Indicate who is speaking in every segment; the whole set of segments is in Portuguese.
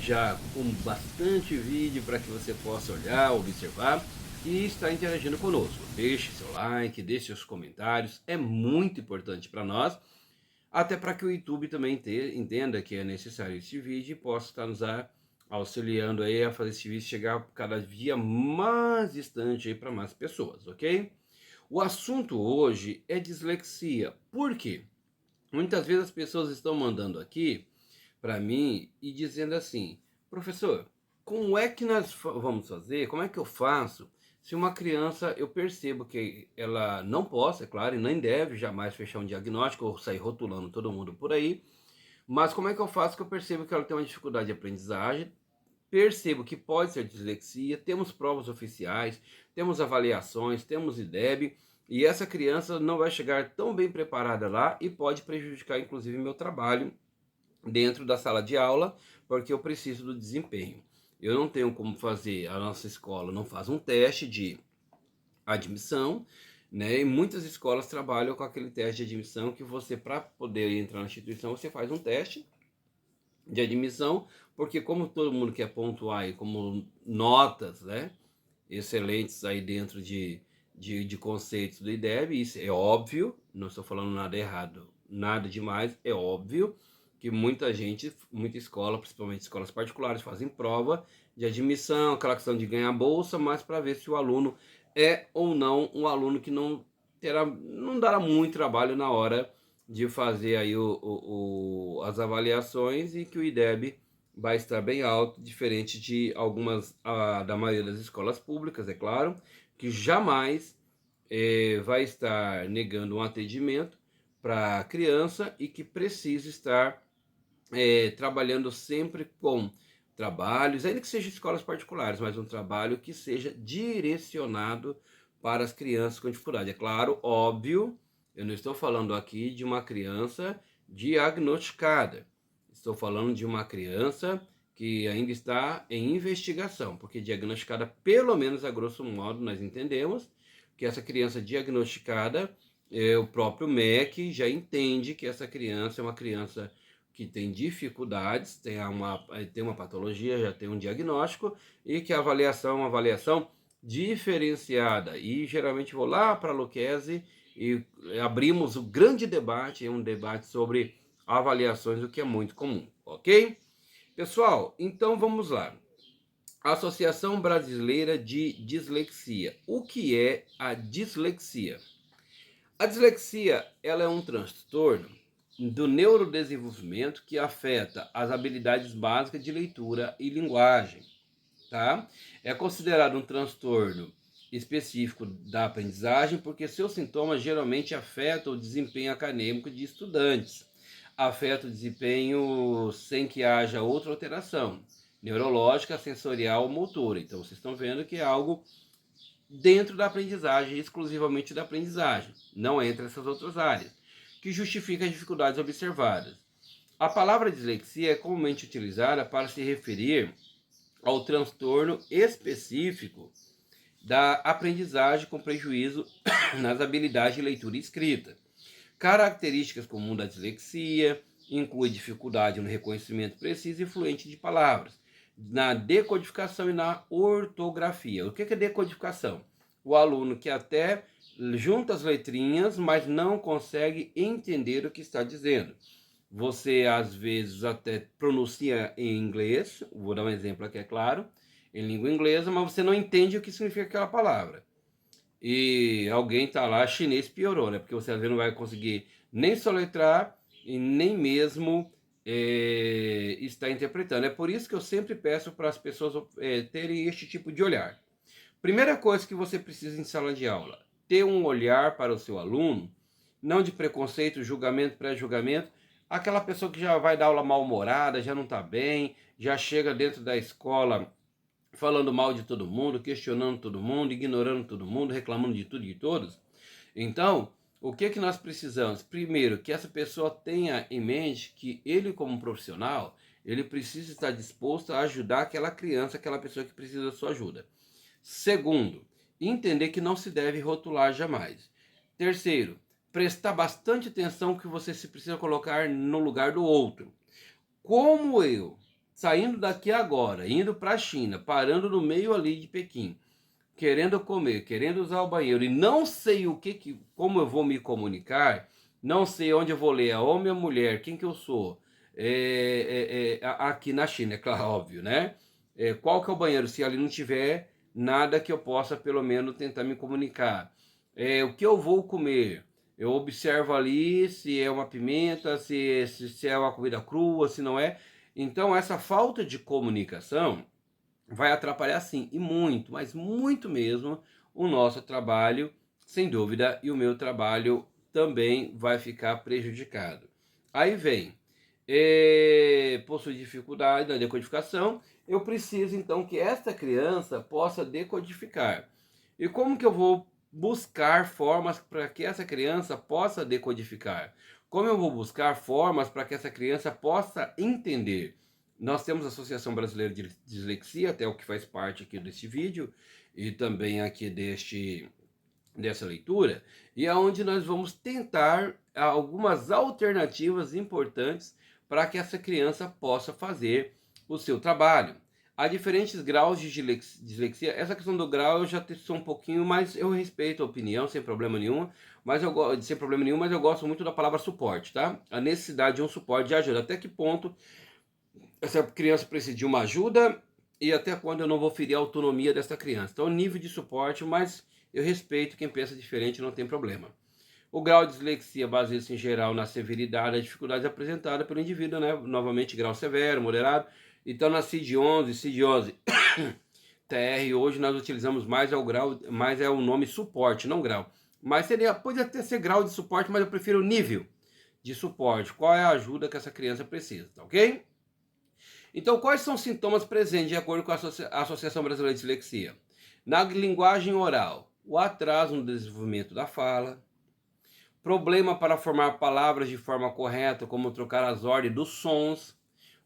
Speaker 1: já com bastante vídeo para que você possa olhar, observar e estar interagindo conosco. Deixe seu like, deixe seus comentários, é muito importante para nós, até para que o YouTube também entenda que é necessário esse vídeo e possa estar nos auxiliando aí a fazer esse vídeo chegar cada dia mais distante aí para mais pessoas, ok? O assunto hoje é dislexia. Por quê? Muitas vezes as pessoas estão mandando aqui para mim e dizendo assim: professor, como é que nós vamos fazer? Como é que eu faço se uma criança eu percebo que ela não possa, é claro, e nem deve jamais fechar um diagnóstico ou sair rotulando todo mundo por aí, mas como é que eu faço que eu percebo que ela tem uma dificuldade de aprendizagem? Percebo que pode ser dislexia, temos provas oficiais, temos avaliações, temos IDEB, e essa criança não vai chegar tão bem preparada lá e pode prejudicar inclusive meu trabalho dentro da sala de aula, porque eu preciso do desempenho. Eu não tenho como fazer, a nossa escola não faz um teste de admissão, né? E muitas escolas trabalham com aquele teste de admissão que você, para poder entrar na instituição, você faz um teste de admissão, porque como todo mundo quer pontuar aí como notas, né, excelentes aí dentro de conceitos do IDEB, isso é óbvio, não estou falando nada errado, nada demais, é óbvio que muita gente, muita escola, principalmente escolas particulares, fazem prova de admissão, aquela questão de ganhar bolsa, mas para ver se o aluno é ou não um aluno que não dará muito trabalho na hora de fazer aí as avaliações e que o IDEB vai estar bem alto, diferente de algumas, da maioria das escolas públicas, é claro, que jamais vai estar negando um atendimento para a criança e que precisa estar trabalhando sempre com trabalhos, ainda que sejam escolas particulares, mas um trabalho que seja direcionado para as crianças com dificuldade. É claro, óbvio, eu não estou falando aqui de uma criança diagnosticada. Estou falando de uma criança que ainda está em investigação, porque diagnosticada, pelo menos a grosso modo, nós entendemos que essa criança diagnosticada, o próprio MEC já entende que essa criança é uma criança que tem dificuldades, tem uma patologia, já tem um diagnóstico, e que a avaliação é uma avaliação diferenciada. E geralmente vou lá para a Luquezzi e abrimos o grande debate, um debate sobre avaliações, o que é muito comum, ok? Pessoal, então vamos lá. Associação Brasileira de Dislexia. O que é a dislexia? A dislexia, ela é um transtorno do neurodesenvolvimento que afeta as habilidades básicas de leitura e linguagem, tá? É considerado um transtorno específico da aprendizagem porque seus sintomas geralmente afetam o desempenho acadêmico de estudantes, afeta o desempenho sem que haja outra alteração neurológica, sensorial ou motora. Então vocês estão vendo que é algo dentro da aprendizagem, exclusivamente da aprendizagem, não entra essas outras áreas, que justifica as dificuldades observadas. A palavra dislexia é comumente utilizada para se referir ao transtorno específico da aprendizagem com prejuízo nas habilidades de leitura e escrita. Características comuns da dislexia incluem dificuldade no reconhecimento preciso e fluente de palavras, na decodificação e na ortografia. O que é decodificação? O aluno que até junta as letrinhas, mas não consegue entender o que está dizendo. Você às vezes até pronuncia em inglês, vou dar um exemplo aqui, é claro, em língua inglesa, mas você não entende o que significa aquela palavra. E alguém tá lá, chinês piorou, né? Porque você às vezes não vai conseguir nem soletrar e nem mesmo estar interpretando. É por isso que eu sempre peço para as pessoas terem este tipo de olhar. Primeira coisa que você precisa em sala de aula, ter um olhar para o seu aluno, não de preconceito, julgamento, pré-julgamento, aquela pessoa que já vai dar aula mal-humorada, já não está bem, já chega dentro da escola falando mal de todo mundo, questionando todo mundo, ignorando todo mundo, reclamando de tudo e de todos. Então, o que é que nós precisamos? Primeiro, que essa pessoa tenha em mente que ele, como profissional, ele precisa estar disposto a ajudar aquela criança, aquela pessoa que precisa da sua ajuda. Segundo, entender que não se deve rotular jamais. Terceiro, prestar bastante atenção que você se precisa colocar no lugar do outro. Como eu saindo daqui agora, indo para a China, parando no meio ali de Pequim, querendo comer, querendo usar o banheiro e não sei como eu vou me comunicar, não sei onde eu vou ler, a homem ou mulher, quem que eu sou, aqui na China, é claro, óbvio, né? Qual que é o banheiro, se ali não tiver nada que eu possa pelo menos tentar me comunicar. O que eu vou comer, eu observo ali se é uma pimenta, se é uma comida crua, se não é. Então essa falta de comunicação vai atrapalhar sim, e muito, mas muito mesmo, o nosso trabalho, sem dúvida, e o meu trabalho também vai ficar prejudicado. Aí vem, possui dificuldade na decodificação, eu preciso então que esta criança possa decodificar. E como que eu vou buscar formas para que essa criança possa decodificar? Como eu vou buscar formas para que essa criança possa entender? Nós temos a Associação Brasileira de Dislexia, até o que faz parte aqui deste vídeo, e também aqui dessa leitura, e é onde nós vamos tentar algumas alternativas importantes para que essa criança possa fazer o seu trabalho. Há diferentes graus de dislexia. Essa questão do grau eu já sou um pouquinho, mas eu respeito a opinião, sem problema nenhum. Mas eu gosto muito da palavra suporte, tá? A necessidade de um suporte de ajuda. Até que ponto essa criança precisa de uma ajuda e até quando eu não vou ferir a autonomia dessa criança. Então, nível de suporte, mas eu respeito quem pensa diferente, não tem problema. O grau de dislexia baseia-se em geral na severidade das dificuldades apresentadas pelo indivíduo, né? Novamente, grau severo, moderado. Então, na CID-11, TR, hoje nós utilizamos mais o nome suporte, não grau. Mas pode até ser grau de suporte, mas eu prefiro nível de suporte. Qual é a ajuda que essa criança precisa, tá ok? Então, quais são os sintomas presentes de acordo com a Associação Brasileira de Dislexia? Na linguagem oral, o atraso no desenvolvimento da fala, problema para formar palavras de forma correta, como trocar as ordens dos sons,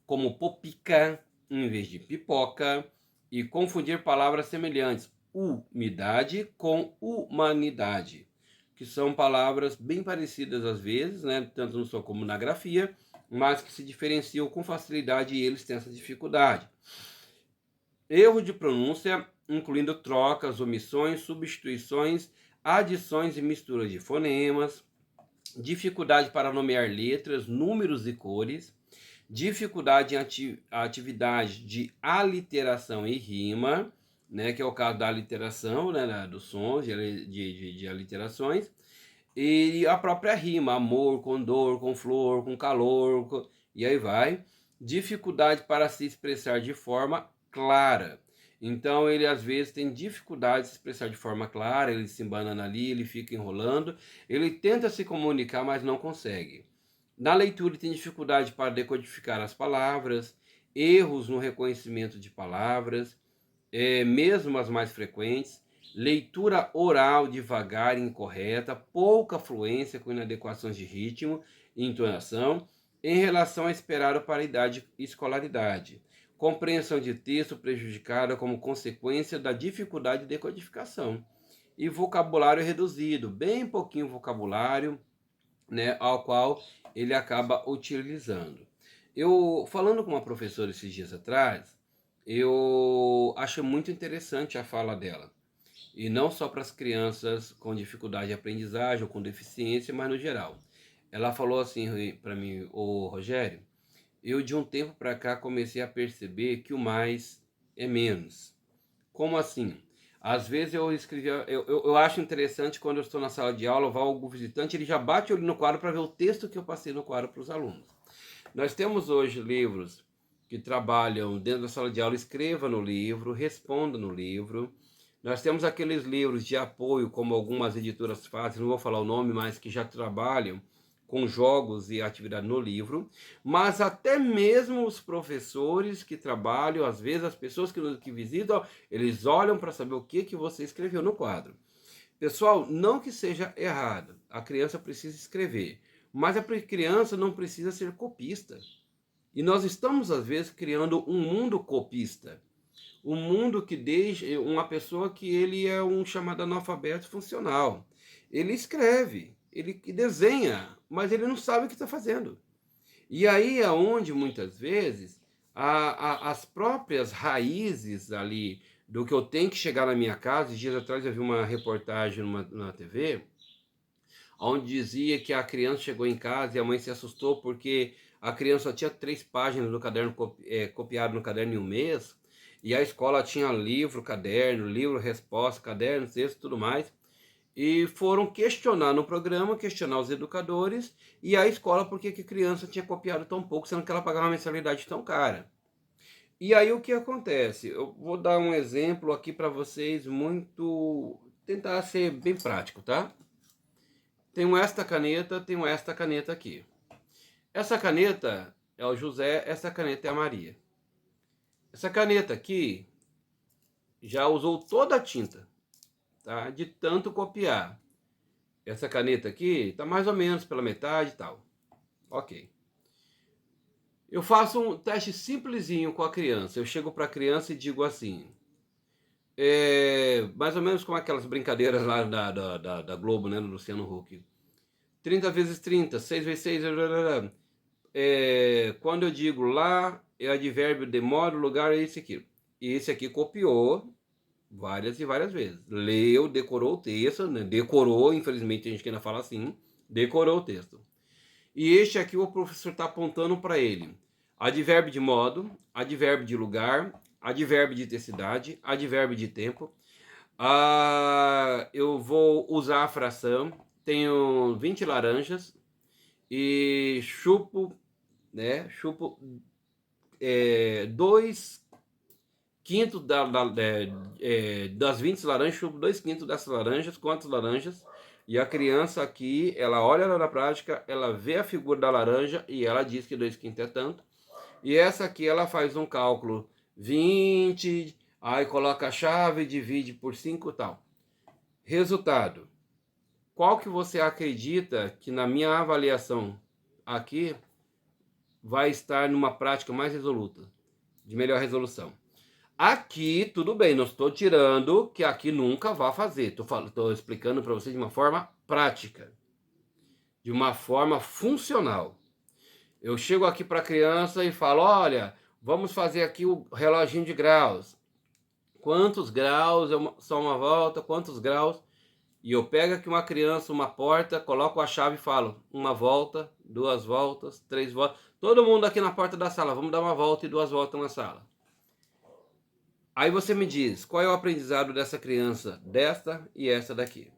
Speaker 1: como popica em vez de pipoca, e confundir palavras semelhantes, umidade com humanidade, que são palavras bem parecidas às vezes, né, tanto no som como na grafia, mas que se diferenciam com facilidade e eles têm essa dificuldade. Erro de pronúncia, incluindo trocas, omissões, substituições, adições e misturas de fonemas, dificuldade para nomear letras, números e cores, dificuldade em atividade de aliteração e rima, né, que é o caso da aliteração, né, dos sons, de aliterações, e a própria rima, amor com dor, com flor, com calor, e aí vai. Dificuldade para se expressar de forma clara. Então ele às vezes tem dificuldade de se expressar de forma clara, ele se embanana ali, ele fica enrolando, ele tenta se comunicar, mas não consegue. Na leitura ele tem dificuldade para decodificar as palavras, erros no reconhecimento de palavras, mesmo as mais frequentes, leitura oral devagar e incorreta, pouca fluência com inadequações de ritmo e entonação em relação a esperado para a idade e escolaridade. Compreensão de texto prejudicada como consequência da dificuldade de decodificação. E vocabulário reduzido, bem pouquinho vocabulário, né, ao qual ele acaba utilizando. Eu, falando com uma professora esses dias atrás, eu achei muito interessante a fala dela. E não só para as crianças com dificuldade de aprendizagem ou com deficiência, mas no geral. Ela falou assim para mim: ô Rogério, eu de um tempo para cá comecei a perceber que o mais é menos. Como assim? Às vezes eu escrevia, eu acho interessante quando eu estou na sala de aula, vai algum visitante, ele já bate o olho no quadro para ver o texto que eu passei no quadro para os alunos. Nós temos hoje livros que trabalham dentro da sala de aula, escreva no livro, responda no livro. Nós temos aqueles livros de apoio, como algumas editoras fazem, não vou falar o nome, mas que já trabalham com jogos e atividade no livro, mas até mesmo os professores que trabalham, às vezes as pessoas que visitam, eles olham para saber o que você escreveu no quadro. Pessoal, não que seja errado, a criança precisa escrever, mas a criança não precisa ser copista. E nós estamos, às vezes, criando um mundo copista. Um mundo que deixa uma pessoa que ele é um chamado analfabeto funcional. Ele escreve, ele desenha, mas ele não sabe o que está fazendo. E aí é onde, muitas vezes, as próprias raízes ali do que eu tenho que chegar na minha casa. Dias atrás eu vi uma reportagem na TV, onde dizia que a criança chegou em casa e a mãe se assustou porque a criança só tinha 3 páginas do caderno copiado no caderno em um mês, e a escola tinha livro, caderno, livro, resposta, caderno, texto, tudo mais. E foram questionar no programa, questionar os educadores e a escola porque que a criança tinha copiado tão pouco, sendo que ela pagava uma mensalidade tão cara. E aí o que acontece? Eu vou dar um exemplo aqui para vocês, muito tentar ser bem prático, tá? Tenho esta caneta aqui. Essa caneta é o José, essa caneta é a Maria. Essa caneta aqui já usou toda a tinta, tá? De tanto copiar. Essa caneta aqui está mais ou menos pela metade e tal. Ok. Eu faço um teste simplesinho com a criança. Eu chego para a criança e digo assim, mais ou menos como aquelas brincadeiras lá da Globo, né, do Luciano Huck. 30 vezes 30, 6 vezes 6, quando eu digo lá, é advérbio de modo, lugar, é esse aqui. E esse aqui copiou várias e várias vezes. Leu, decorou o texto, né? Decorou, infelizmente a gente ainda fala assim, decorou o texto. E este aqui o professor está apontando para ele. Advérbio de modo, advérbio de lugar, advérbio de intensidade, advérbio de tempo. Eu vou usar a fração. Tenho 20 laranjas e chupo, né? Chupo 2/5 das 20 laranjas, chupo 2/5 dessas laranjas. Quantas laranjas? E a criança aqui, ela olha na prática, ela vê a figura da laranja e ela diz que 2/5 é tanto. E essa aqui ela faz um cálculo 20, aí coloca a chave, divide por 5 e tal. Resultado. Qual que você acredita que na minha avaliação aqui vai estar numa prática mais resoluta, de melhor resolução? Aqui, tudo bem, não estou tirando que aqui nunca vá fazer. Estou explicando para você de uma forma prática, de uma forma funcional. Eu chego aqui para a criança e falo, olha, vamos fazer aqui o reloginho de graus. Quantos graus são uma volta, quantos graus? E eu pego aqui uma criança, uma porta, coloco a chave e falo, 1 volta, 2 voltas, 3 voltas. Todo mundo aqui na porta da sala, vamos dar 1 volta e 2 voltas na sala. Aí você me diz, qual é o aprendizado dessa criança, desta e essa daqui?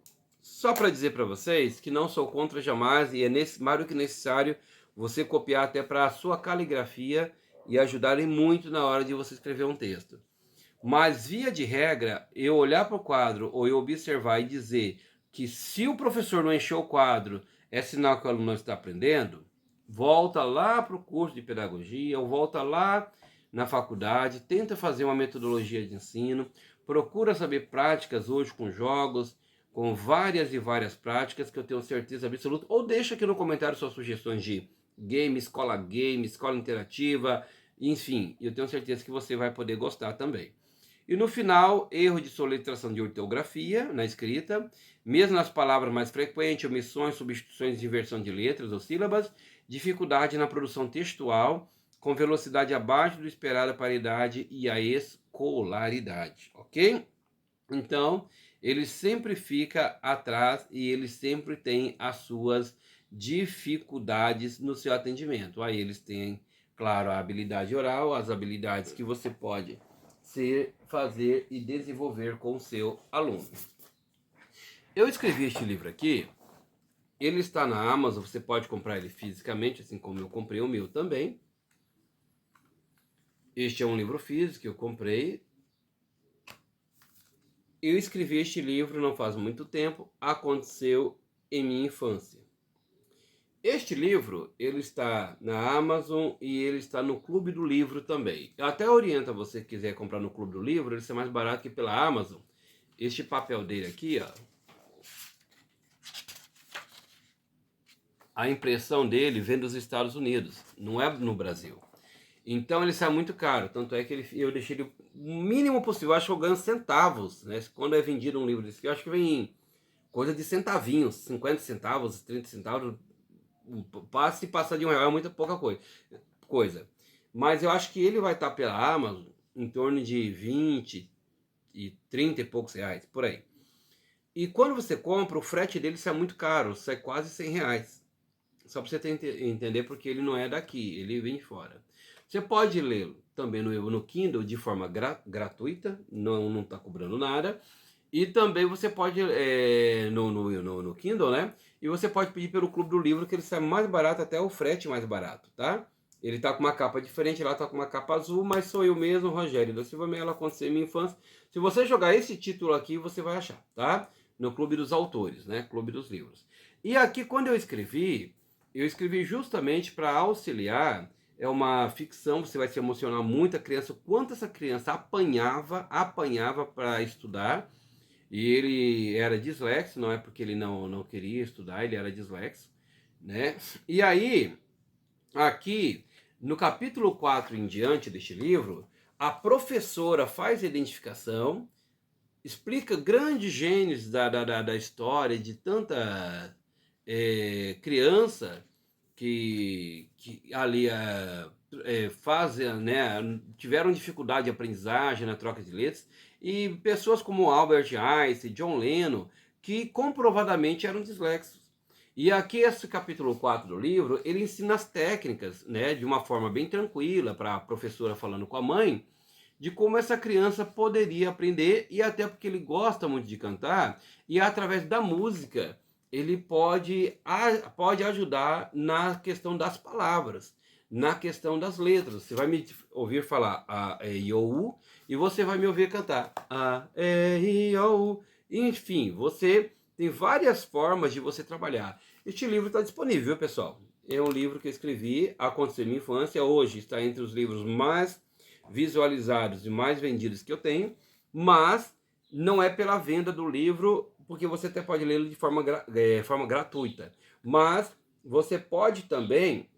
Speaker 1: Só para dizer para vocês que não sou contra jamais e é mais do que necessário você copiar até para a sua caligrafia e ajudarem muito na hora de você escrever um texto. Mas, via de regra, eu olhar para o quadro ou eu observar e dizer que se o professor não encheu o quadro, é sinal que o aluno não está aprendendo, volta lá para o curso de pedagogia ou volta lá na faculdade, tenta fazer uma metodologia de ensino, procura saber práticas hoje com jogos, com várias e várias práticas que eu tenho certeza absoluta, ou deixa aqui no comentário suas sugestões de game, escola interativa, enfim, eu tenho certeza que você vai poder gostar também. E no final, erro de soletração de ortografia na escrita, mesmo nas palavras mais frequentes, omissões, substituições de inversão de letras ou sílabas, dificuldade na produção textual, com velocidade abaixo do esperado para a idade e a escolaridade, ok? Então, ele sempre fica atrás e ele sempre tem as suas dificuldades no seu atendimento. Aí eles têm, claro, a habilidade oral, as habilidades que você pode fazer e desenvolver com o seu aluno. Eu escrevi este livro aqui, ele está na Amazon, você pode comprar ele fisicamente, assim como eu comprei o meu também. Este é um livro físico que eu comprei. Eu escrevi este livro não faz muito tempo, aconteceu em minha infância. Este livro, ele está na Amazon e ele está no Clube do Livro também. Eu até oriento a você que quiser comprar no Clube do Livro, ele é mais barato que pela Amazon. Este papel dele aqui, ó, a impressão dele vem dos Estados Unidos, não é no Brasil. Então ele sai muito caro, tanto é que eu deixei ele o mínimo possível, eu acho que eu ganho centavos, né? Quando é vendido um livro desse aqui, eu acho que vem coisa de centavinhos, 50 centavos, 30 centavos, se passar de R$1 é muita pouca coisa. mas eu acho que ele vai estar pela Amazon em torno de 20 e 30 e poucos reais, por aí. E quando você compra, o frete dele sai muito caro, sai quase 100 reais. Só para você entender, porque ele não é daqui, ele vem de fora. Você pode lê-lo também no Kindle de forma gratuita, não está cobrando nada. E também você pode, no Kindle, né? E você pode pedir pelo Clube do Livro, que ele sai mais barato, até o frete mais barato, tá? Ele tá com uma capa diferente, lá tá com uma capa azul, mas sou eu mesmo, Rogério da Silva Mello, Aconteceu em Minha Infância. Se você jogar esse título aqui, você vai achar, tá? No Clube dos Autores, né? Clube dos Livros. E aqui, quando eu escrevi justamente para auxiliar. É uma ficção, você vai se emocionar muito. A criança, quanto essa criança apanhava para estudar. E ele era dislexo, não é porque ele não queria estudar, ele era dislexo, né? E aí, aqui, no capítulo 4 em diante deste livro, a professora faz a identificação, explica grandes gênios da história de tanta criança que ali fazem, né, tiveram dificuldade de aprendizagem na troca de letras, e pessoas como Albert Einstein, John Lennon, que comprovadamente eram dislexos. E aqui esse capítulo 4 do livro, ele ensina as técnicas, né, de uma forma bem tranquila, para a professora falando com a mãe, de como essa criança poderia aprender, e até porque ele gosta muito de cantar, e através da música ele pode ajudar na questão das palavras, na questão das letras. Você vai me ouvir falar A, E, I, O, U, e você vai me ouvir cantar A, E, I, O, U. Enfim, você tem várias formas de você trabalhar. Este livro está disponível, viu, pessoal? É um livro que eu escrevi, Aconteceu em Minha Infância. Hoje está entre os livros mais visualizados e mais vendidos que eu tenho, mas não é pela venda do livro, porque você até pode lê-lo de forma gratuita, mas você pode também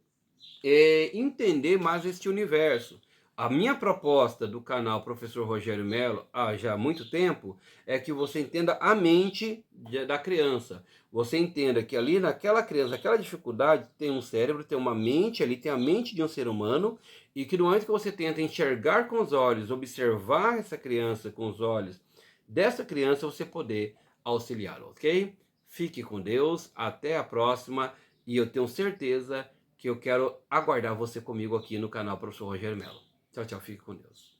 Speaker 1: entender mais este universo. A minha proposta do canal Professor Rogério Mello, há já muito tempo, é que você entenda a mente da criança. Você entenda que ali naquela criança, aquela dificuldade, tem um cérebro, tem uma mente, ali tem a mente de um ser humano, e que no momento que você tenta enxergar com os olhos, observar essa criança com os olhos dessa criança, você poder auxiliá-la, ok? Fique com Deus, até a próxima, e eu tenho certeza que eu quero aguardar você comigo aqui no canal Professor Rogério Mello. Tchau, tchau, fique com Deus.